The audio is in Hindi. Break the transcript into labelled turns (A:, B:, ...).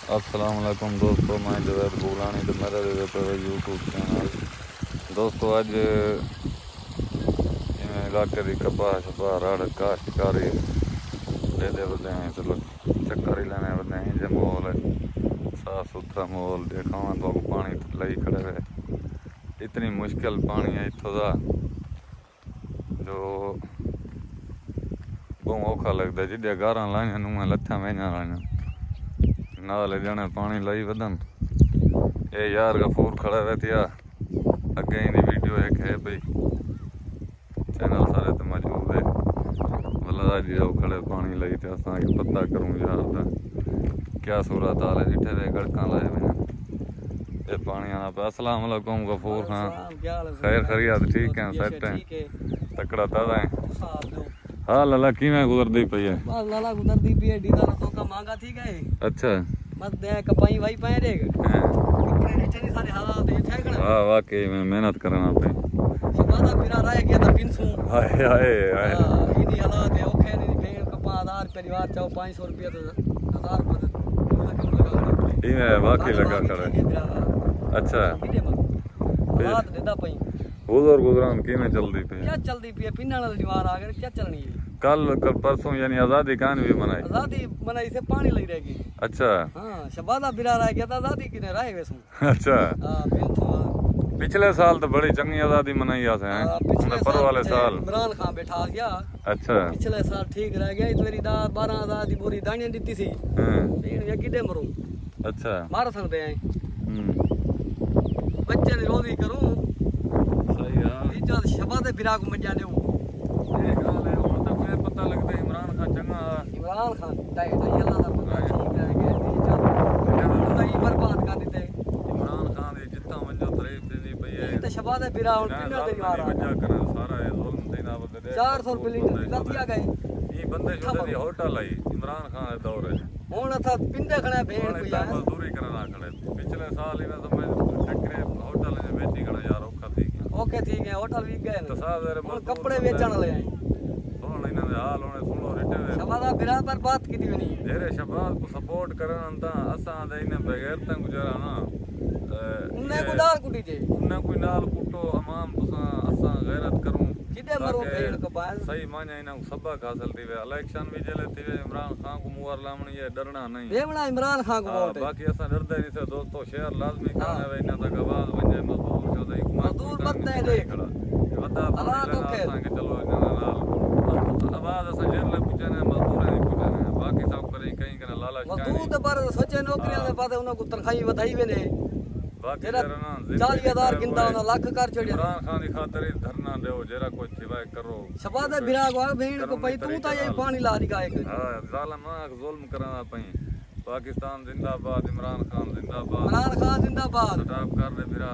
A: अस्सलाम वालेकुम दोस्तों, मैं जवेद बुगलानी तो मेरा यूट्यूब चैनल। दोस्तों अज इलाके की कपास रड़ काश्तकारी दे बदे हैं, चलो चक्कर ही लेने बदे हैं। जो माहौल है साफ सुथरा माहौल देखा तो पानी लई खड़े हुए, इतनी मुश्किल पानी है इतों का जो बहुत औखा लगता है। जिद्दे गारा लाइया नूह लत्था महीना लाइया नाल जने पानी लाई वदन। ये यार गफूर खड़ा रहती है अगे इन वीडियो एक है भाई चैनल सारे तो मौजूद है। भला जी खड़े पानी लाई तो असा पता करूँ यार दा क्या सूरत हाल है। जिठे वे गड़का लाए हुए ये पानी आना पे। अस्सलाम वालेकुम गफूर खान, खैर खैरियत ठीक है? सेट है तकड़ा ताजा है। हाँ लाला किवें गुजरदी पई है?
B: बस लाला गुजरदी पई है। डीजल तो का महंगा थी गए।
A: अच्छा
B: मत दे कपाई वाई पाए रे कपड़े नीचे सारे हालात ये थे कड़ा।
A: हां वाकई में मेहनत करना पे
B: सबादा बिना रह गया तो पिनसू
A: हाय हाय हाय
B: इनी हालात है ओखे नहीं भेड़ कपा आधार परिवार चाहो 500 रुपया तो 1000 रुपया
A: इने वाकई लगा खड़ा। अच्छा
B: हालात देदा पई
A: गुजर गुजरान किवें चलदी पे?
B: क्या चलदी पई पिन्ना वाला दीवार आ गए क्या चलनी है।
A: कल परसों यानी आजादी कान भी मनाई?
B: आजादी मनाई से पानी लग रहेगी।
A: अच्छा
B: हां शबादा बिरा रह गया तो आजादी किने रह गए सु।
A: अच्छा
B: हां पिनसू
A: पिछले साल तो बड़ी चंगी आजादी मनाई आसे हैं।
B: पिछले
A: पर वाले साल
B: इमरान खान बैठा गया।
A: अच्छा
B: पिछले साल ठीक रह गया। इस मेरी 12,000 दी बोरी दानियां दी थी।
A: हां
B: ये किदे मरूं?
A: अच्छा
B: मार सकते हैं बच्चे ने रोजी करूं
A: सही है।
B: इज्जत शबादे बिरा को मजा देऊं।
A: ये गाल है हुन तक मैं पता लगदा इमरान खान चंगा।
B: इमरान खान टाइट है अल्लाह दा बंदा ठीक रह गया। इज्जत सही बर्बाद कर देते
A: इमरान खान दी जितना वंजो तारीफ देनी पई है।
B: ये तो शबादे बिरा और किन्ना दे मारा
A: वजह कर सारा ये जुल्म देना बदे
B: 400 रुपए लीटर लतिया गए।
A: ये बंदे जो दी होटल आई इमरान खान दे दौर है
B: हुन अथा पिंदे खड़ा भेड़ कोई है
A: मजदूरी करना खड़े। पिछले साल इने तो मैं टकरे होटल में बेची खड़ा यार औखा थी गया।
B: ओके ठीक है होटल भी गए
A: तो सारे
B: कपड़े बेचण ले आए।
A: सुन इने हाल होने सुनो रिटे
B: शबादा बिरा पर बात की थी नहीं
A: जेरे शबाद को सपोर्ट करन ता असा दे इने बगैर ता गुजारा ना
B: उन्ने को दाल कुटी जे
A: उन्ने कोई नाल कुटो अमाम तुसा असा गैरत करूं
B: किदे मरो भेड़ को पास
A: सही माने इना सबक हासिल थी वे। इलेक्शन भी जेले थी वे इमरान खान को मुहर लावणी ये डरना नहीं
B: देवना इमरान खान को वोट है।
A: बाकी असा डरदे नहीं थे दोस्तों। शेयर लाजमी करने वे इना तक आवाज बने मजदूर जो दई
B: मजदूर बत्ते देख
A: वदा
B: अल्लाह तो
A: के चलो इना नाल आवाज असा जेल ले पूछने मजदूर नहीं पूछने बाकी सब करे कहीं कने लालच
B: मजदूर तो पर सोचे नौकरियां में पाते उनको तनख्वाही वधाई वेने
A: बाकी
B: जेरा 40,000 गिनदा उन लाख कर छोड़िया।
A: इमरान खान की खातिर धरना देओ जेरा कोई थिवाय करो
B: शबादे बिरा को भेड़ को पई तू ता ये पानी ला दी गाय के।
A: हां जालिम जुल्म करना पई। पाकिस्तान जिंदाबाद, इमरान खान जिंदाबाद,
B: इमरान खान जिंदाबाद।
A: स्टॉप कर दे बिरा।